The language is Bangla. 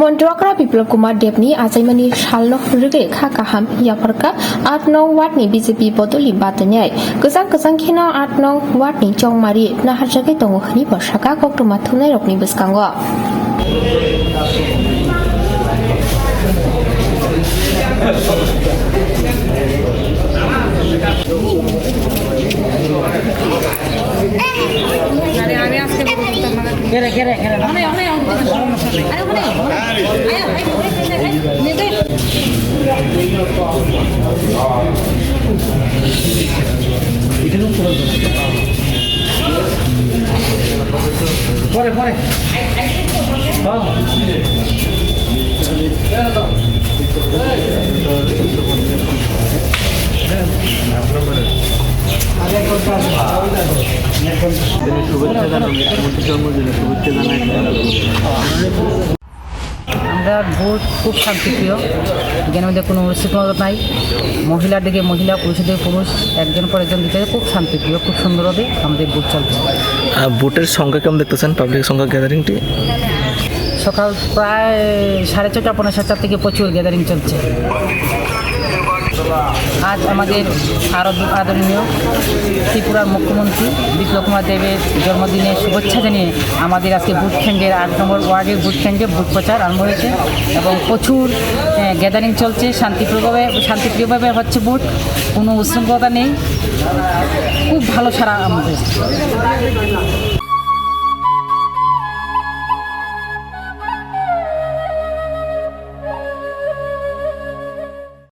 Montrakra Biplop Kumar Debni Azaimani Shalno Rige Kakaham Yaparka Art No Watni BJP Bodoli Batanyai Kazan Kino Art No Watni Chong Mari Naharjaki Tonghani Bashaka Koktumatune Rokni Biskango আমরা ভোট খুব শান্তিপ্রিয়, এখানে মধ্যে কোনো উচ্ছৃঙ্খলতা নাই। মহিলার দিকে মহিলা, পুরুষের দিকে পুরুষ, একজন পর একজন দিকে খুব শান্তিপ্রিয়, খুব সুন্দরভাবে আমাদের ভোট চলছে। ভোটের সংখ্যা কেমন দেখতেছেন? পাবলিক সংখ্যা গ্যাদারিংটি সকাল প্রায় 6:30 পৌনে 7টার থেকে প্রচুর গ্যাদারিং চলছে। আজ আমাদের আদরণীয় ত্রিপুরার মুখ্যমন্ত্রী বিপ্লব কুমার দেবের জন্মদিনে শুভেচ্ছা জানিয়ে আমাদের আজকে ভোট কেন্দ্রের 8 নম্বর ওয়ার্ডের ভোট কেন্দ্রে ভোট প্রচার আরম্ভ হয়েছে এবং প্রচুর গ্যাদারিং চলছে। শান্তিপ্রিয়ভাবে হচ্ছে ভোট, কোনো উচ্ছৃঙ্খলতা নেই, খুব ভালো সারা আমাদের।